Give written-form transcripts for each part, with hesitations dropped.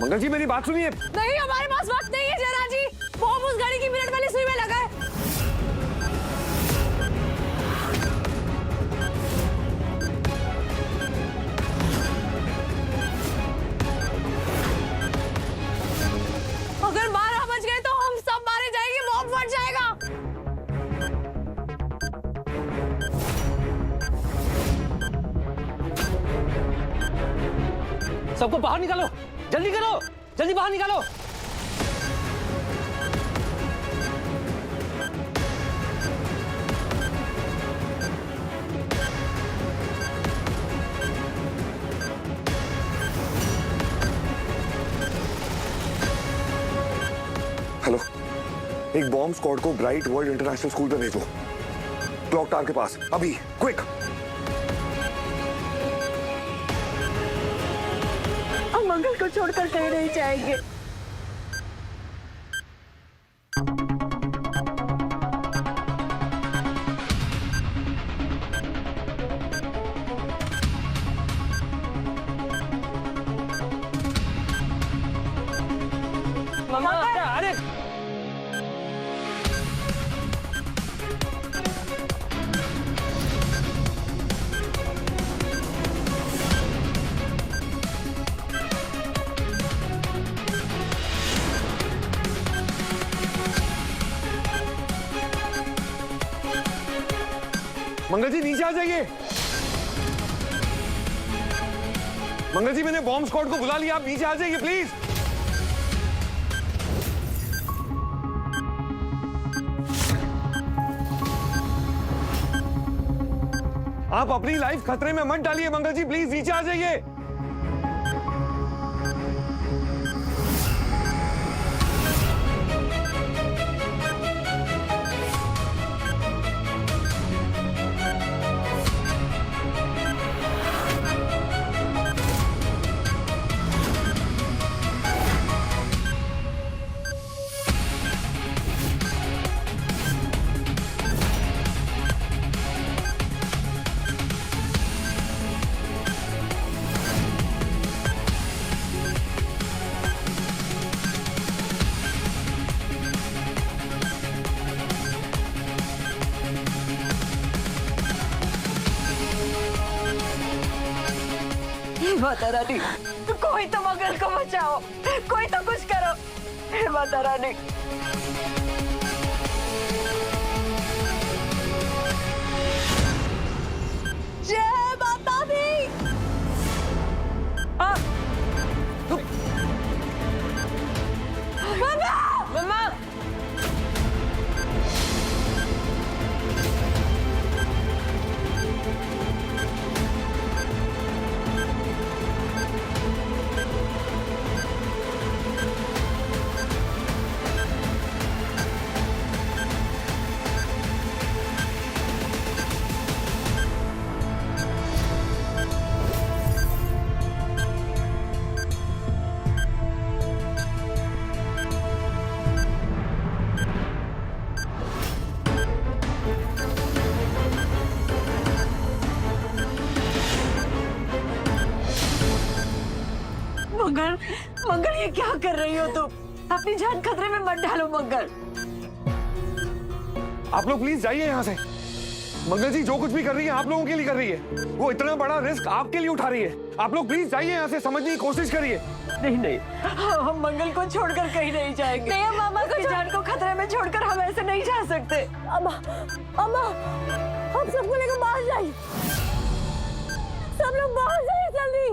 मंगल जी मेरी बात सुनिए। नहीं, हमारे पास वक्त नहीं है जयराज जी। बॉम्ब उस घड़ी की मिनट वाली सुई में लगा है। अगर 12 बज गए तो हम सब मारे जाएंगे, बॉम्ब फट जाएगा। सबको बाहर निकालो, जल्दी करो, जल्दी बाहर निकालो। हेलो, एक बॉम्ब स्क्वाड को ब्राइट वर्ल्ड इंटरनेशनल स्कूल पे भेजो, क्लॉक टावर के पास, अभी क्विक। हम मंगल को छोड़कर कहीं नहीं जाएंगे। मम्मा, अरे मंगल जी नीचे आ जाइए। मंगल जी मैंने बॉम्ब स्क्वाड को बुला लिया, आप नीचे आ जाइए प्लीज। आप अपनी लाइफ खतरे में मत डालिए मंगल जी, प्लीज नीचे आ जाइए। माता रानी, कोई तो मंगल को बचाओ, कोई तो कुछ करो। हे माता रानी। जय माता दी। मम्मा, मम्मा। मंगल, मंगल ये क्या कर रही हो तुम? अपनी जान खतरे में मत डालो मंगल। आप लोग प्लीज जाइए यहाँ से। मंगल जी जो कुछ भी कर रही है आप लोगों के लिए कर रही है, वो इतना बड़ा रिस्क आपके लिए उठा रही है। आप लोग प्लीज जाइए यहाँ से, समझने की कोशिश करिए। नहीं नहीं, हम मंगल को छोड़कर कहीं नहीं जाएंगे। नहीं, मामा को जान को खतरे में छोड़कर हम ऐसे नहीं जा सकते। अम्मा, अम्मा, हम सबको लेकर बाहर जाइए। सब लोग बाहर जाइए जल्दी।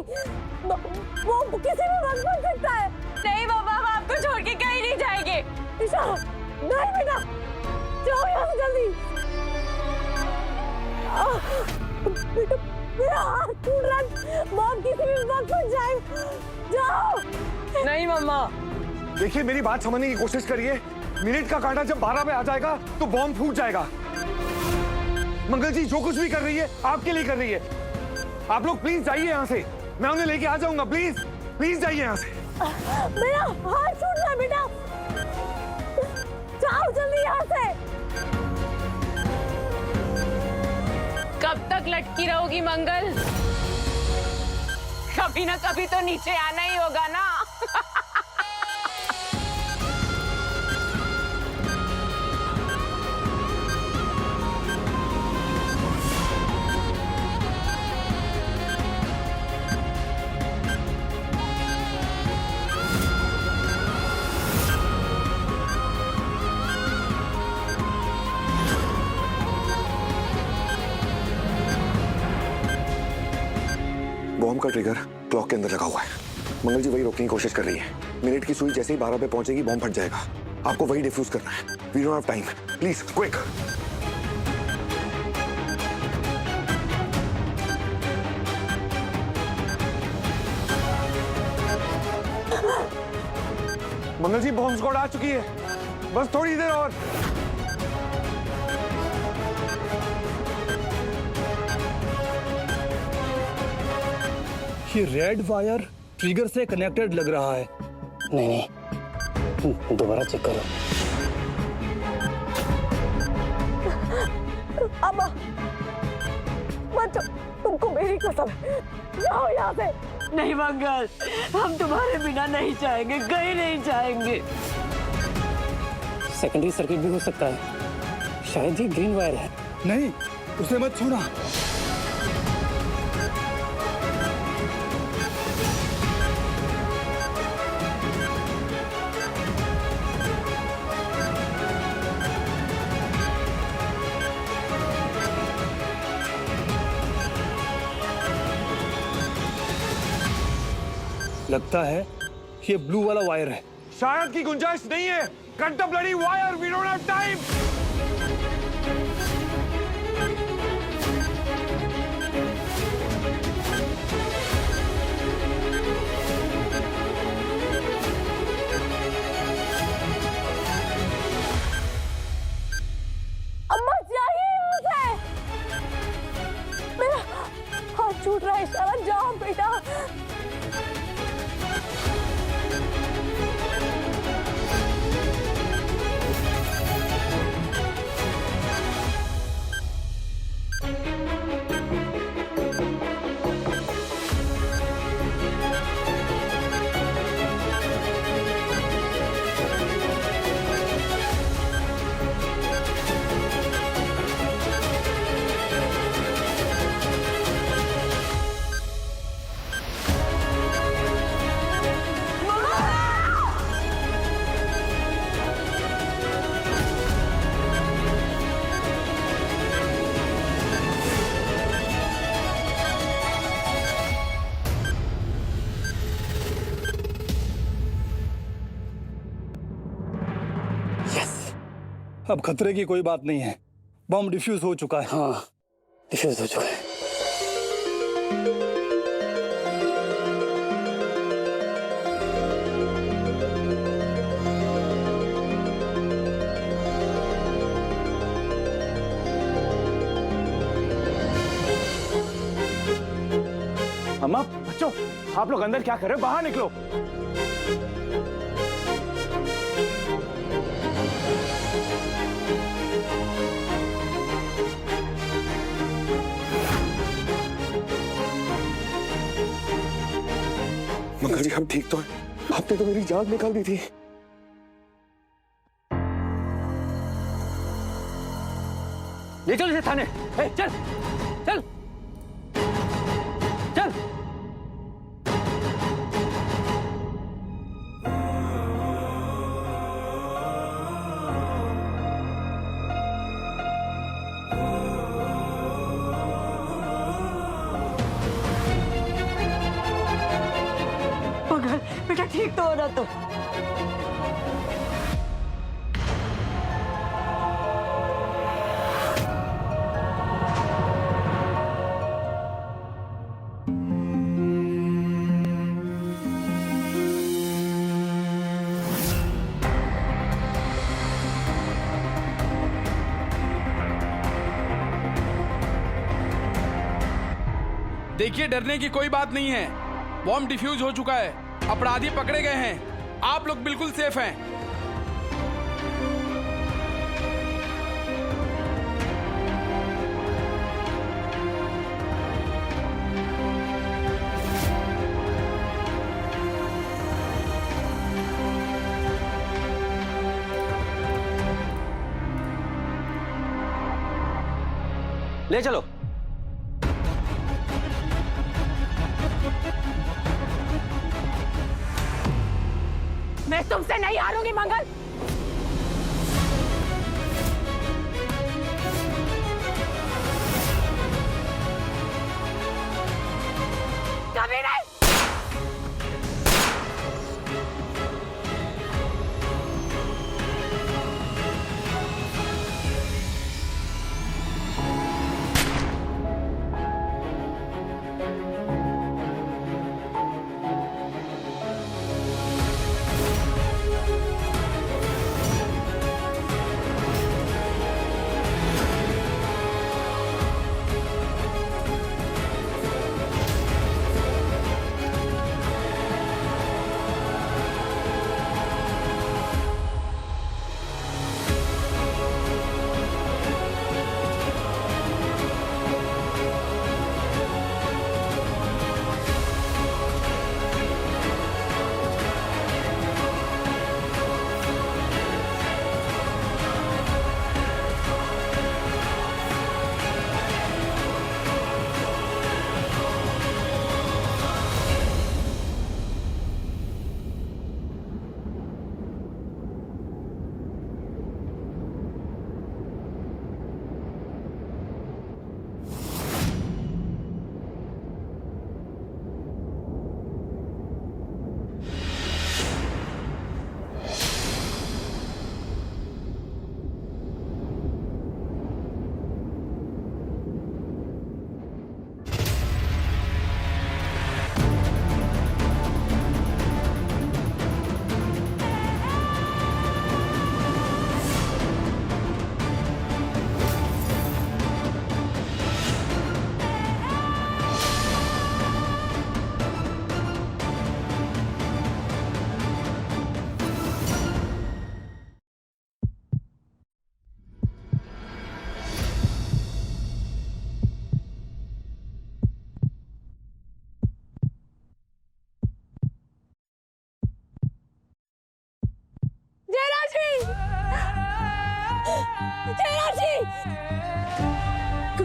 वो किसी भी वक्त बन सकता है। नहीं बाबा, हम आपको छोड़ के कहीं नहीं जाएंगे। ईशा, नहीं बेटा, जाओ यहाँ से जल्दी। बेटा, मेरा हाथ टूट रहा है, बॉम्ब किसी भी वक्त फट जाए। जाओ। नहीं मम्मा। देखिए मेरी बात समझने की कोशिश करिए। मिनट का कांटा जब 12 पे आ जाएगा तो बॉम्ब फूट जाएगा। मंगल जी जो कुछ भी कर रही है आपके लिए कर रही है। आप लोग प्लीज जाइए यहाँ से, मैं उन्हें लेके आ जाऊंगा। प्लीज प्लीज जाइए यहाँ से। मेरा हाथ छूट रहा है बेटा, जाओ जल्दी यहाँ से। कब तक लटकी रहोगी मंगल? कभी ना कभी तो नीचे आना ही होगा ना। बॉम्ब का ट्रिगर क्लॉक के अंदर लगा हुआ है। मंगल जी वही रोकने की कोशिश कर रही है। मिनट की सुई जैसे ही 12 पे पहुंचेगी बॉम्ब फट जाएगा। आपको वही डिफ्यूज करना है। We don't have time, please quick. Mangal ji bomb squad आ चुकी है, बस थोड़ी देर और। ये रेड वायर ट्रिगर से कनेक्टेड लग रहा है। नहीं दोबारा चेक करो। अम्मा बच्चों, तुमको मेरी कसम है, जाओ यहाँ से। नहीं मंगल, हम तुम्हारे बिना नहीं जाएंगे, कहीं नहीं जाएंगे। सेकेंडरी सर्किट भी हो सकता है, शायद ही ग्रीन वायर है। नहीं, उसे मत छूना। लगता है ये ब्लू वाला वायर है। शायद की गुंजाइश नहीं है। Cut the bloody wire, we don't have time. अम्मा जाइए यहाँ से, मेरा हाथ छूट रहा है। इशारा, जाओ बेटा। अब खतरे की कोई बात नहीं है। बम डिफ्यूज हो चुका है। हाँ, डिफ्यूज हो चुका है। अम्मा, बच्चों, आप लोग अंदर क्या कर रहे हो? बाहर निकलो। मंगल जी, हम ठीक तो हैं? आपने तो मेरी जान निकाल दी थी। ले चल इसे थाने। ए, चल चल चल। मंगल बेटा, ठीक तो होना तो। देखिए, डरने की कोई बात नहीं है। बॉम्ब डिफ्यूज हो चुका है, अपराधी पकड़े गए हैं, आप लोग बिल्कुल सेफ हैं। ले चलो। मैं तुमसे नहीं हारूंगी मंगल। भी नहीं।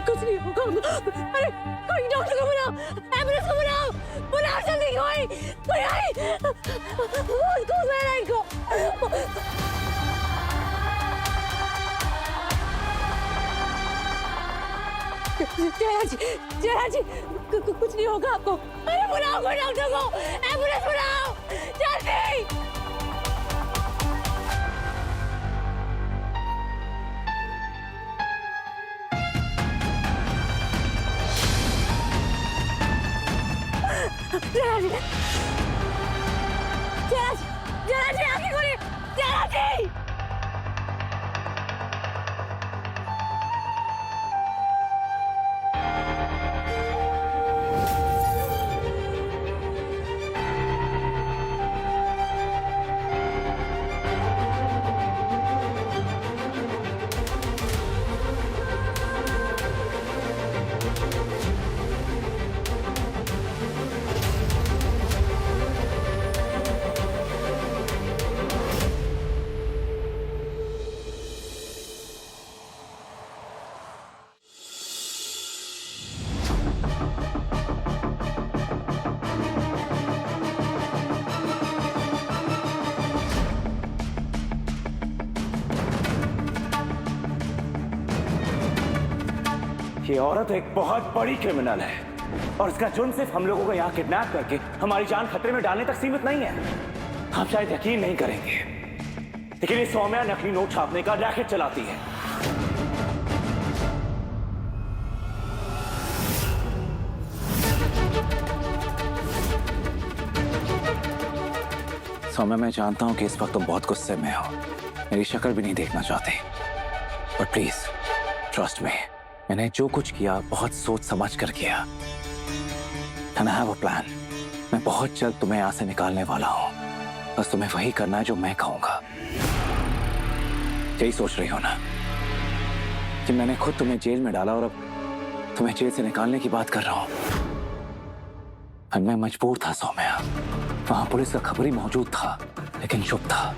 कुछ नहीं होगा। अरे कोई डॉक्टर को बुलाओ, एम्बुलेंस को बुलाओ, बुलाओ जल्दी कोई आए, उसको मेरा इनको। जया जी कुछ नहीं होगा आपको। अरे बुलाओ कोई डॉक्टर को, एम्बुलेंस बुलाओ जल्दी। जया जी आगे खोलिए, जया जी। ये औरत एक बहुत बड़ी क्रिमिनल है और इसका जुर्म सिर्फ हम लोगों को यहाँ किडनैप करके हमारी जान खतरे में डालने तक सीमित नहीं है। आप शायद यकीन नहीं करेंगे, लेकिन ये सौम्या नकली नोट छापने का रैकेट चलाती है। सौम्या, मैं जानता हूं कि इस वक्त तुम बहुत गुस्से में हो, मेरी शक्ल भी नहीं देखना चाहते, पर प्लीज ट्रस्ट मी, मैंने जो कुछ किया बहुत सोच समझ कर किया। And I have a plan। मैं बहुत जल्द तुम्हें यहाँ से निकालने वाला हूँ, बस तुम्हें वही करना है जो मैं कहूँगा। यही सोच रही हो ना कि मैंने खुद तुम्हें जेल में डाला और अब तुम्हें जेल से निकालने की बात कर रहा हूँ। और मैं मजबूर था सौम्या, वहां पुलिस का खबरी मौजूद था लेकिन चुप था।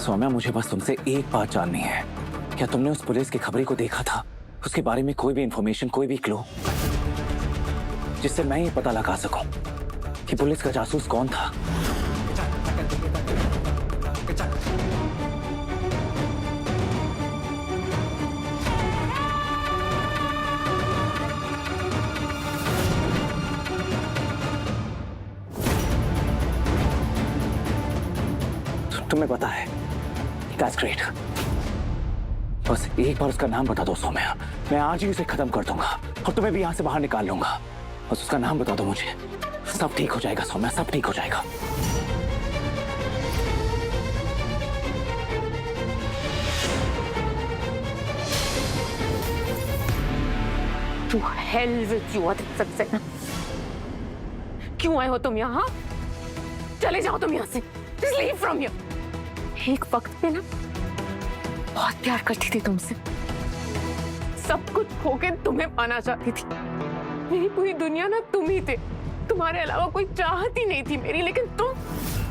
सौम्या, मुझे बस तुमसे एक बात जाननी है, क्या तुमने उस पुलिस के खबरी को देखा था? उसके बारे में कोई भी इंफॉर्मेशन, कोई भी क्लू जिससे मैं ये पता लगा सकूं कि पुलिस का जासूस कौन था? तुम्हें पता है। That's great. बस एक बार उसका नाम बता दो सौम्या, मैं आज ही उसे खत्म कर दूंगा और तुम्हें भी यहाँ से बाहर निकाल लूंगा। बस उसका नाम बता दो मुझे, सब ठीक हो जाएगा सौम्या, सब ठीक हो जाएगा। To hell with you, Aditya Saxena. क्यों आए हो तुम यहाँ? चले जाओ तुम यहाँ से। Just leave from here. एक वक्त पे ना बहुत प्यार करती थी तुमसे, सब कुछ खो के तुम्हें पाना चाहती थी। मेरी पूरी दुनिया ना तुम ही थे, तुम्हारे अलावा कोई चाहत ही नहीं थी मेरी। लेकिन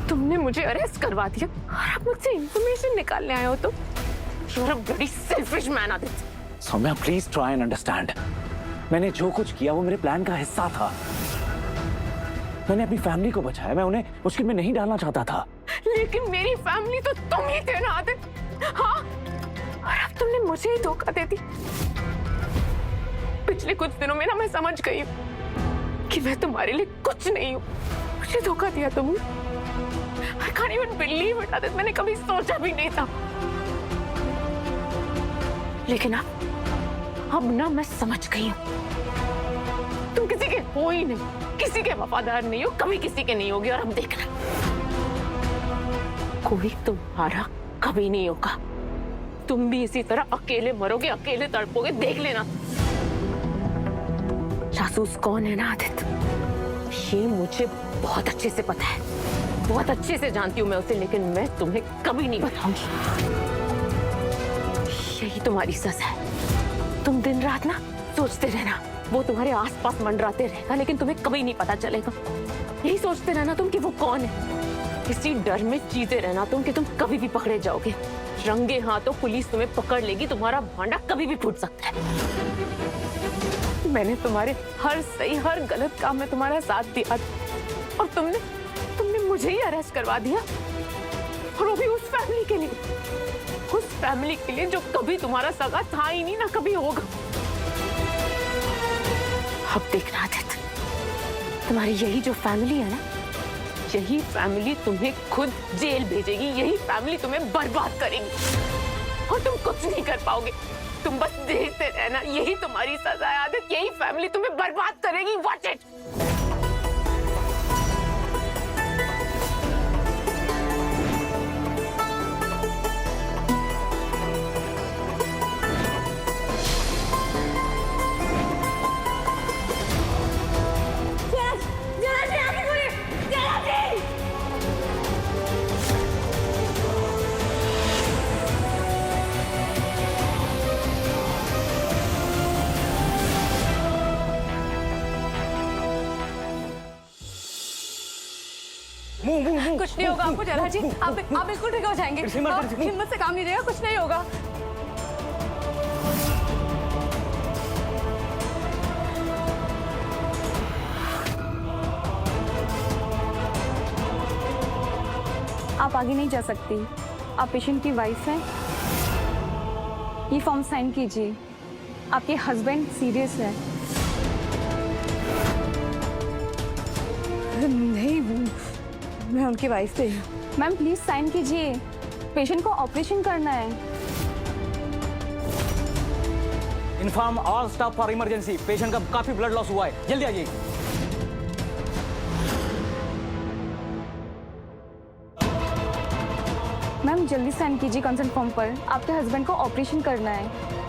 तुमने मुझे अरेस्ट करवा दिया और अब मुझसे इंफॉर्मेशन निकालने आए हो तुम। You're a bloody selfish man, Aditya. Saumya please try and understand. मैंने जो कुछ किया वो मेरे प्लान का हिस्सा था। मैंने अपनी फैमिली को बचाया, मैं उन्हें मुश्किल में नहीं डालना चाहता था। लेकिन मेरी फैमिली तो तुम ही थे ना आदित्य। हाँ, और अब तुमने मुझे ही धोखा दे दी। पिछले कुछ दिनों में ना मैं समझ गई हूँ कि मैं तुम्हारे लिए कुछ नहीं हूँ। मुझे धोखा दिया तुमने। I can't even believe it, Aditya. मैंने कभी सोचा भी नहीं था। लेकिन अब ना मैं समझ गई हूँ, तुम किसी के हो ही नहीं, किसी के वफादार नहीं हो, कभी किसी के नहीं होगी। और अब देखना, कोई तुम्हारा कभी नहीं होगा। तुम भी इसी तरह अकेले मरोगे, अकेले तड़पोगे, देख लेना। जासूस कौन है ना आदित्य, ये मुझे बहुत अच्छे से पता है, बहुत अच्छे से जानती हूँ मैं उसे। लेकिन मैं तुम्हें कभी नहीं बताऊंगी। यही तुम्हारी सजा है। तुम दिन रात ना सोचते रहना, वो तुम्हारे आसपास मंडराते रहेगा, लेकिन तुम्हें कभी नहीं पता चलेगा। यही सोचते रहना तुम कि वो कौन है। इसी डर में जीते रहना तुम कि तुम कभी भी पकड़े जाओगे। रंगे हाथों पुलिस तुम्हें पकड़ लेगी, तुम्हारा भांडा कभी भी फूट सकता है। मैंने तुम्हारे हर सही हर गलत काम में तुम्हारा साथ दिया और तुमने मुझे ही अरेस्ट करवा दिया, और वो भी उस फैमिली के लिए, उस फैमिली के लिए जो कभी तुम्हारा सगा था ही नहीं, ना कभी होगा। अब देखना आदित्य, तुम्हारी यही जो फैमिली है ना, यही फैमिली तुम्हें खुद जेल भेजेगी, यही फैमिली तुम्हें बर्बाद करेगी और तुम कुछ नहीं कर पाओगे। तुम बस देखते रहना, यही तुम्हारी सजा है आदित्य। यही फैमिली तुम्हें बर्बाद करेगी। Watch it. कुछ नहीं होगा आपको जरा जी, आप बिल्कुल ठीक हो जाएंगे। हिम्मत से काम लीजिएगा, कुछ नहीं होगा। आप आगे नहीं जा सकती, आप पेशेंट की वाइफ हैं। ये फॉर्म साइन कीजिए, आपके हस्बैंड सीरियस है। नहीं, मैं उनकी वाइफ थी। मैम प्लीज साइन कीजिए, पेशेंट को ऑपरेशन करना है। Inform all staff for emergency. Patient का काफी ब्लड लॉस हुआ है, जल्दी आइए। मैम जल्दी साइन कीजिए कंसर्न फॉर्म पर, आपके हस्बैंड को ऑपरेशन करना है।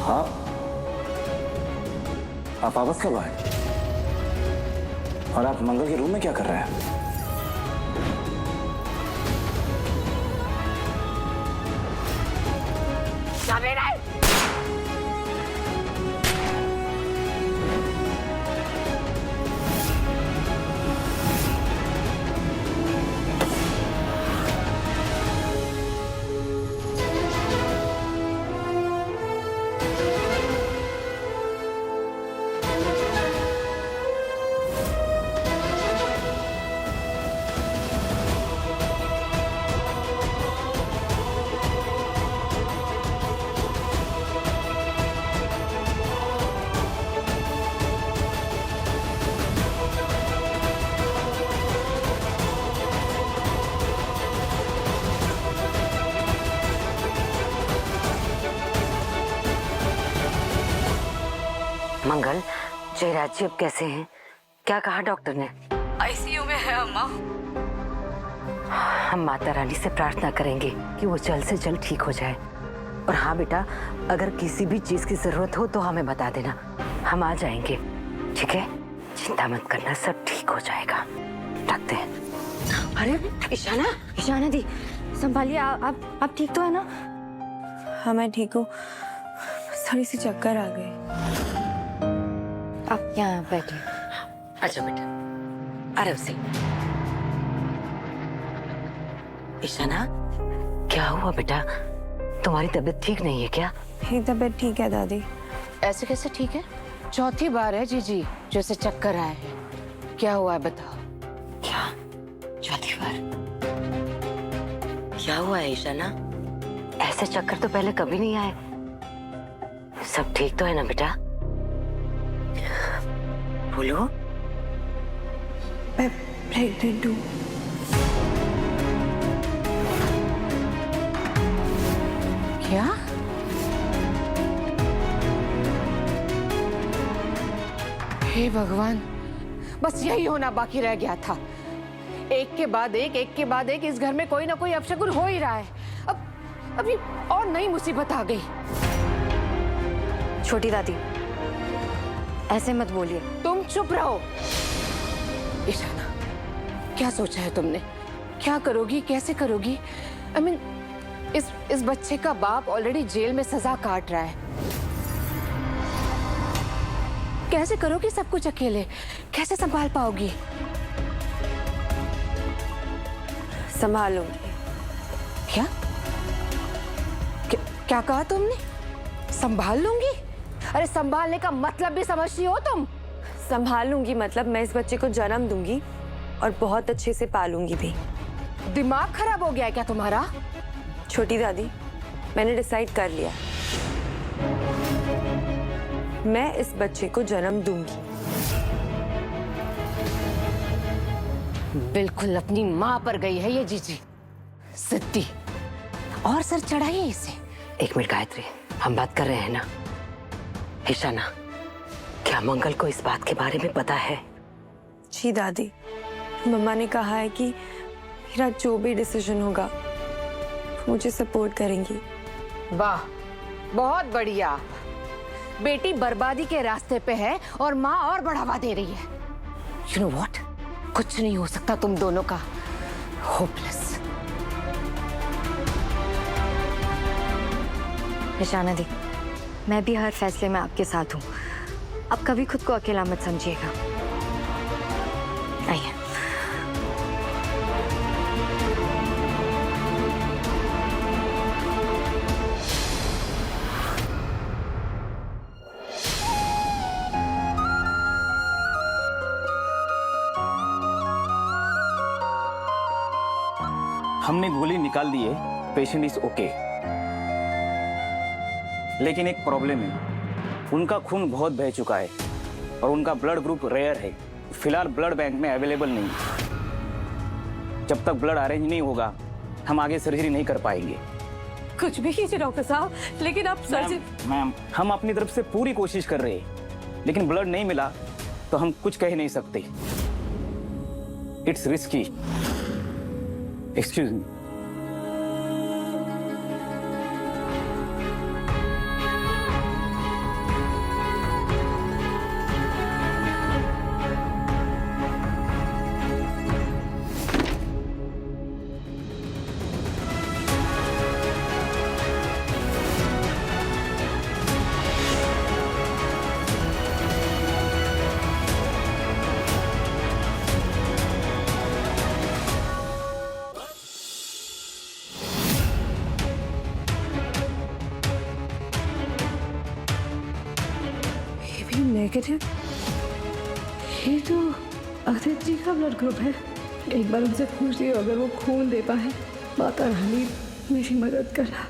हाँ, आप वापस कब आए? और आप मंगल के रूम में क्या कर रहे हैं? मंगल, जयराज जी अब कैसे हैं? क्या कहा डॉक्टर ने? आईसीयू में है अम्मा। हम माता रानी से प्रार्थना करेंगे कि वो जल्द से जल्द ठीक हो जाए। और हाँ बेटा, अगर किसी भी चीज की जरूरत हो तो हमें बता देना, हम आ जाएंगे, ठीक है? चिंता मत करना, सब ठीक हो जाएगा। रखते हैं। अरे ईशाना, ईशाना दी संभालिए, आप ठीक तो है ना? हाँ मैं ठीक हूँ, थोड़ी सी चक्कर आ गई। आप यहाँ बैठिए। अच्छा बेटा, आराम से। ईशाना, क्या हुआ बेटा? तुम्हारी तबीयत ठीक नहीं है क्या? मेरी तबीयत ठीक है दादी। ऐसे कैसे ठीक है? चौथी बार है जीजी जैसे चक्कर आए हैं। क्या हुआ है बताओ। क्या चौथी बार? क्या हुआ है ईशाना? ऐसे चक्कर तो पहले कभी नहीं आए। सब ठीक तो है ना बेटा? बोलो। मैं प्रेग्नेंट हूँ। क्या? हे भगवान, बस यही होना बाकी रह गया था। एक के बाद एक इस घर में कोई ना कोई अपशकुन हो ही रहा है। अब अभी और नई मुसीबत आ गई। छोटी दादी ऐसे मत बोलिए। तुम चुप रहो। ईशाना, क्या सोचा है तुमने? क्या करोगी, कैसे करोगी? आई मीन, इस बच्चे का बाप ऑलरेडी जेल में सजा काट रहा है। कैसे करोगी सब कुछ अकेले? कैसे संभाल पाओगी? संभालूंगी। क्या क्या कहा तुमने? संभाल लूंगी? अरे संभालने का मतलब भी समझती हो तुम? संभालूंगी मतलब मैं इस बच्चे को जन्म दूंगी और बहुत अच्छे से पालूंगी भी। दिमाग खराब हो गया है क्या तुम्हारा? छोटी दादी, मैंने डिसाइड कर लिया, मैं इस बच्चे को जन्म दूंगी। बिल्कुल अपनी माँ पर गई है ये जीजी सिद्धि। और सर चढ़ाइए इसे। एक मिनट गायत्री, हम बात कर रहे हैं ना? ईशाना, क्या मंगल को इस बात के बारे में पता है? जी दादी, मम्मा ने कहा है कि मेरा जो भी डिसीजन होगा मुझे सपोर्ट करेंगी। वाह, बहुत बढ़िया। बेटी बर्बादी के रास्ते पे है और माँ और बढ़ावा दे रही है। यू नो व्हाट, कुछ नहीं हो सकता तुम दोनों का। होपलेस। ईशाना दी, मैं भी हर फैसले में आपके साथ हूँ। अब कभी खुद को अकेला मत समझिएगा। आइए। हमने गोली निकाल दी है, पेशेंट इज ओके। लेकिन एक प्रॉब्लम है, उनका खून बहुत बह चुका है और उनका ब्लड ग्रुप रेयर है। फिलहाल ब्लड बैंक में अवेलेबल नहीं है। जब तक ब्लड अरेंज नहीं होगा हम आगे सर्जरी नहीं कर पाएंगे। कुछ भी कीजिए डॉक्टर साहब, लेकिन आप मैम, हम अपनी तरफ से पूरी कोशिश कर रहे हैं, लेकिन ब्लड नहीं मिला तो हम कुछ कह नहीं सकते। It's risky. Excuse me. Negative, ये तो आदित्य जी का ब्लड ग्रुप है। एक बार उनसे पूछ लियो, अगर वो खून दे पाए, माता रानी मेरी मदद करना।